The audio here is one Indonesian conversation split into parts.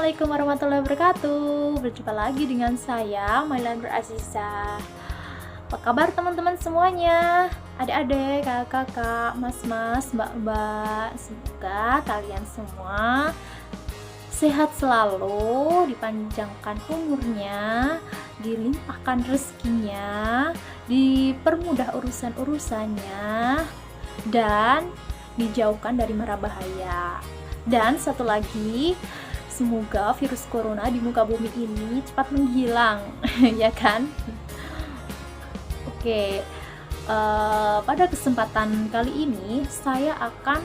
Assalamualaikum warahmatullahi wabarakatuh. Berjumpa lagi dengan saya, Mailan Azizah. Apa kabar teman-teman semuanya? Adik-adik, kakak-kakak, mas-mas, mbak-mbak. Semoga kalian semua sehat selalu, dipanjangkan umurnya, dilimpahkan rezekinya, dipermudah urusan-urusannya, dan dijauhkan dari mara bahaya. Dan satu lagi, semoga virus corona di muka bumi ini cepat menghilang, ya kan? Oke, pada kesempatan kali ini saya akan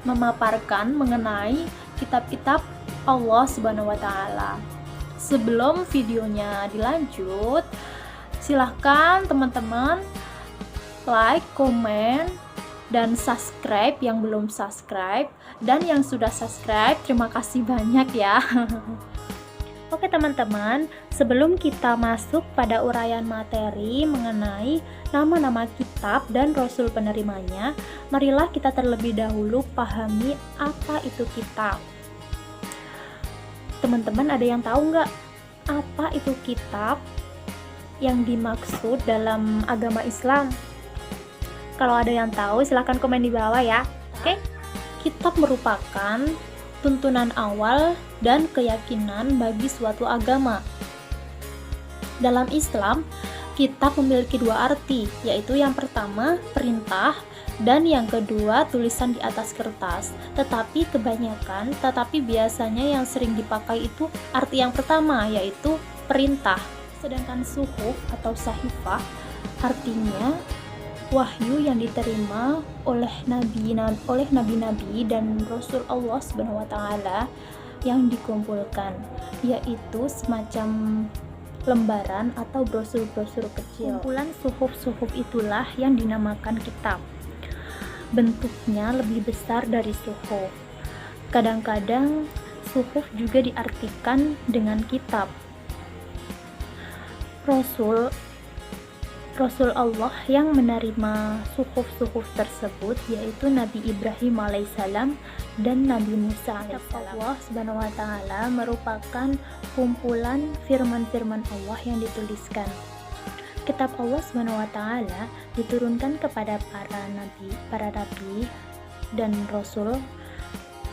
memaparkan mengenai kitab-kitab Allah Subhanahu wa Ta'ala. Sebelum videonya dilanjut, silahkan teman-teman like, komen, dan subscribe yang belum subscribe, dan yang sudah subscribe terima kasih banyak ya. Oke teman-teman, sebelum kita masuk pada uraian materi mengenai nama-nama kitab dan rasul penerimanya, marilah kita terlebih dahulu pahami apa itu kitab. Teman-teman ada yang tahu nggak apa itu kitab yang dimaksud dalam agama Islam? Kalau ada yang tahu, silahkan komen di bawah ya. Oke? Kitab merupakan tuntunan awal dan keyakinan bagi suatu agama. Dalam Islam, kitab memiliki dua arti, yaitu yang pertama, perintah, dan yang kedua, tulisan di atas kertas. Tetapi biasanya yang sering dipakai itu arti yang pertama, yaitu perintah. Sedangkan suhuf atau sahifah artinya wahyu yang diterima oleh nabi-nabi dan rasul Allah Subhanahu wa Ta'ala yang dikumpulkan, yaitu semacam lembaran atau brosur-brosur kecil. Kumpulan suhuf-suhuf itulah yang dinamakan kitab. Bentuknya lebih besar dari suhuf. Kadang-kadang suhuf juga diartikan dengan kitab. Rasul Allah yang menerima suhuf-suhuf tersebut yaitu Nabi Ibrahim alaihissalam dan Nabi Musa alaihissalam. Allah Subhanahu wa Ta'ala merupakan kumpulan firman-firman Allah yang dituliskan. Kitab Allah Subhanahu wa Ta'ala diturunkan kepada para nabi dan rasul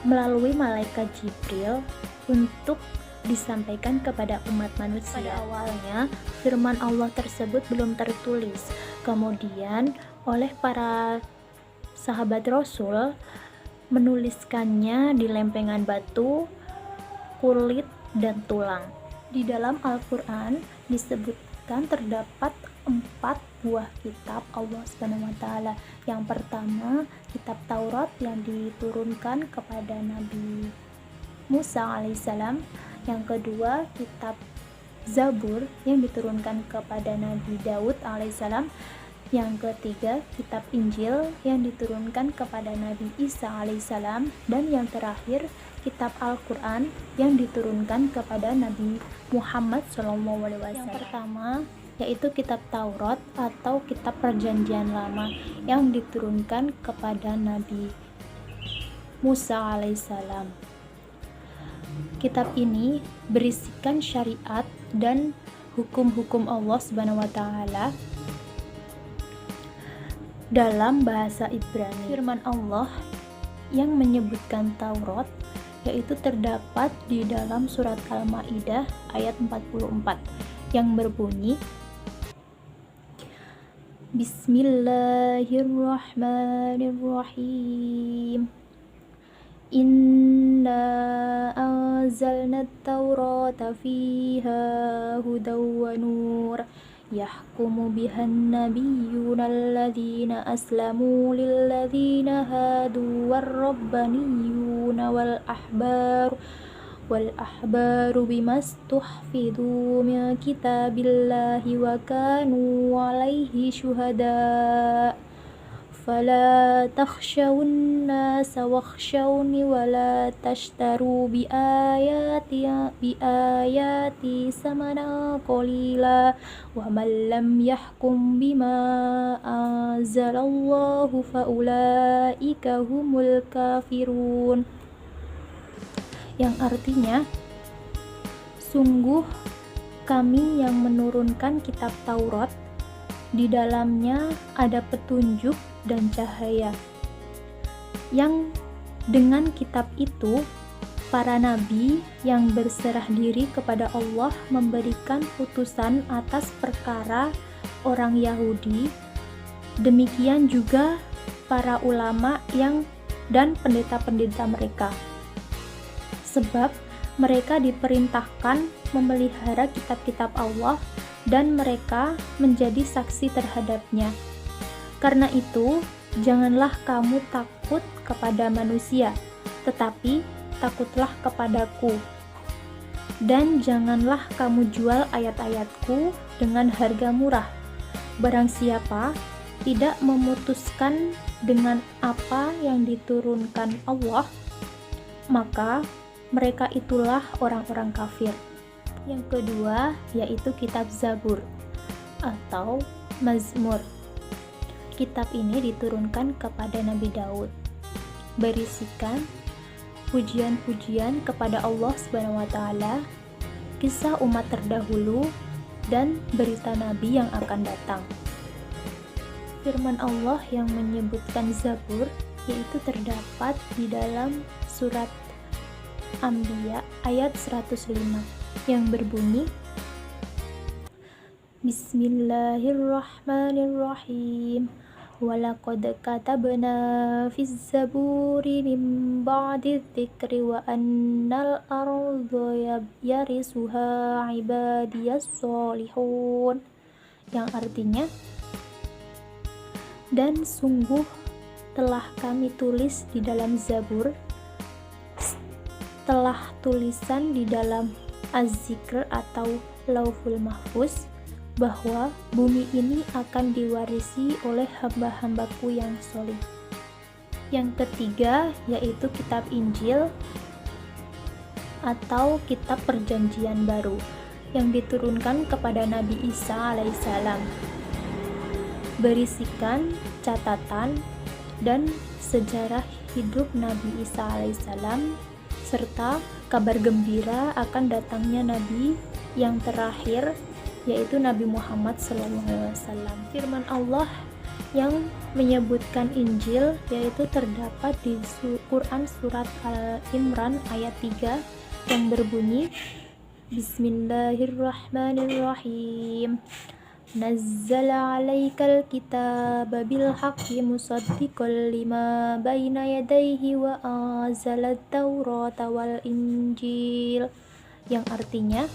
melalui malaikat Jibril untuk disampaikan kepada umat manusia. Pada awalnya, firman Allah tersebut belum tertulis. Kemudian, oleh para sahabat Rasul menuliskannya di lempengan batu, kulit, dan tulang. Di dalam Al-Quran disebutkan terdapat 4 buah kitab Allah Subhanahu wa Ta'ala. Yang pertama, kitab Taurat yang diturunkan kepada Nabi Musa alaihissalam. Yang kedua, kitab Zabur yang diturunkan kepada Nabi Daud alaihissalam. Yang ketiga, kitab Injil yang diturunkan kepada Nabi Isa alaihissalam. Dan yang terakhir, kitab Al-Quran yang diturunkan kepada Nabi Muhammad SAW. Yang pertama yaitu kitab Taurat atau kitab Perjanjian Lama yang diturunkan kepada Nabi Musa alaihissalam. Kitab ini berisikan syariat dan hukum-hukum Allah Subhanahu wa Ta'ala dalam bahasa Ibrani. Firman Allah yang menyebutkan Taurat yaitu terdapat di dalam surat Al-Maidah ayat 44 yang berbunyi, Bismillahirrahmanirrahim. Inna anzalna at-taurata fiha hudaw wa nur yahkumu bihan nabiyyuna alladhina aslamu lilladhina hadu warrabbaniyuna wal ahbaru bimastuhfidu min kitabillahi wa kanu alaihi syuhada فلا تخشوا الناس واخشوني ولا تشتروا بآياتي ثمنا قليلا ومن لم يحكم بما أنزل الله فأولئك هم الكافرون. yang artinya, sungguh kami yang menurunkan kitab Taurat, di dalamnya ada petunjuk dan cahaya, yang dengan kitab itu para nabi yang berserah diri kepada Allah memberikan putusan atas perkara orang Yahudi, demikian juga para ulama dan pendeta-pendeta mereka, sebab mereka diperintahkan memelihara kitab-kitab Allah dan mereka menjadi saksi terhadapnya. Karena itu, janganlah kamu takut kepada manusia, tetapi takutlah kepadaku. Dan janganlah kamu jual ayat-ayatku dengan harga murah. Barang siapa tidak memutuskan dengan apa yang diturunkan Allah, maka mereka itulah orang-orang kafir. Yang kedua yaitu kitab Zabur atau Mazmur. Kitab ini diturunkan kepada Nabi Daud, berisikan pujian-pujian kepada Allah Subhanahu wa taala, kisah umat terdahulu, dan berita nabi yang akan datang. Firman Allah yang menyebutkan Zabur yaitu terdapat di dalam surat Anbiya ayat 105 yang berbunyi, Bismillahirrahmanirrahim. Walaqad katabna fiz zaburi min ba'di dzikri wa annal arda yarisuha ibadiyas solihun, yang artinya, dan sungguh telah kami tulis di dalam Zabur, telah tulisan di dalam Az-Zikr atau Lauhul Mahfuz, bahwa bumi ini akan diwarisi oleh hamba-hambaku yang soleh. Yang ketiga yaitu kitab Injil atau kitab perjanjian baru yang diturunkan kepada Nabi Isa alaihissalam, berisikan catatan dan sejarah hidup Nabi Isa alaihissalam serta kabar gembira akan datangnya Nabi yang terakhir, yaitu Nabi Muhammad SAW. Firman Allah yang menyebutkan Injil yaitu terdapat di Quran surat Al-Imran ayat 3 yang berbunyi, Bismillahirrahmanirrahim. Nazzala 'alaikal kitaba bil haqqi musaddiqan lima baina yadayhi wa anzalat taurata wal injil, yang artinya,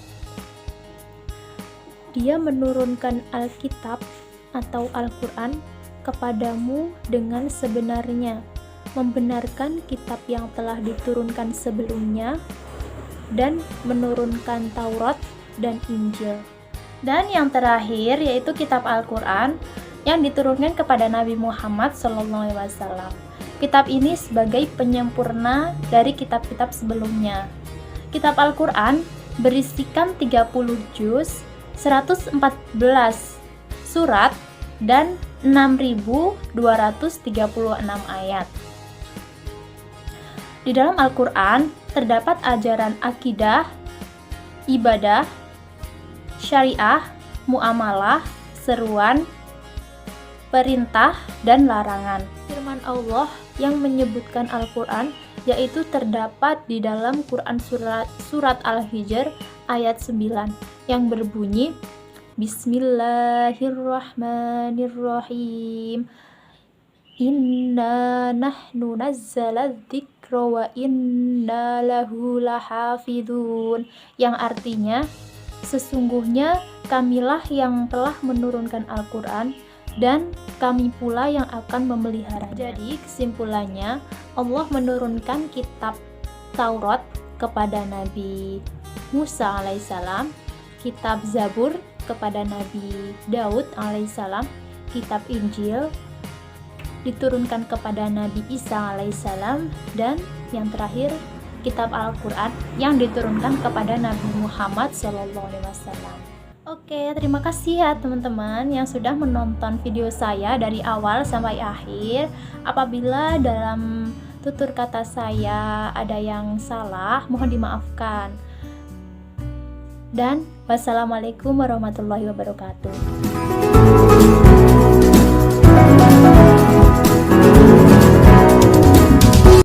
Dia menurunkan Alkitab atau Al-Quran kepadamu dengan sebenarnya, membenarkan kitab yang telah diturunkan sebelumnya, dan menurunkan Taurat dan Injil. Dan yang terakhir yaitu kitab Al-Quran yang diturunkan kepada Nabi Muhammad SAW. Kitab ini sebagai penyempurna dari kitab-kitab sebelumnya. Kitab Al-Quran berisikan 30 juz, 114 surat, dan 6.236 ayat. Di dalam Al-Quran terdapat ajaran akidah, ibadah, syariah, muamalah, seruan, perintah, dan larangan. Firman Allah yang menyebutkan Al-Quran yaitu terdapat di dalam Quran surat Al-Hijr ayat 9 yang berbunyi, Bismillahirrahmanirrahim. Inna nahnu nazzala dzikra wa inna lahu lahafidun, yang artinya, sesungguhnya kamilah yang telah menurunkan Al-Quran dan kami pula yang akan memeliharanya. Jadi kesimpulannya, Allah menurunkan kitab Taurat kepada Nabi Musa alaihissalam, kitab Zabur kepada Nabi Daud alaihissalam, kitab Injil diturunkan kepada Nabi Isa alaihissalam, dan yang terakhir kitab Al-Quran yang diturunkan kepada Nabi Muhammad SAW. Oke, terima kasih ya teman-teman yang sudah menonton video saya dari awal sampai akhir. Apabila dalam tutur kata saya ada yang salah, mohon dimaafkan. Dan wassalamualaikum warahmatullahi wabarakatuh.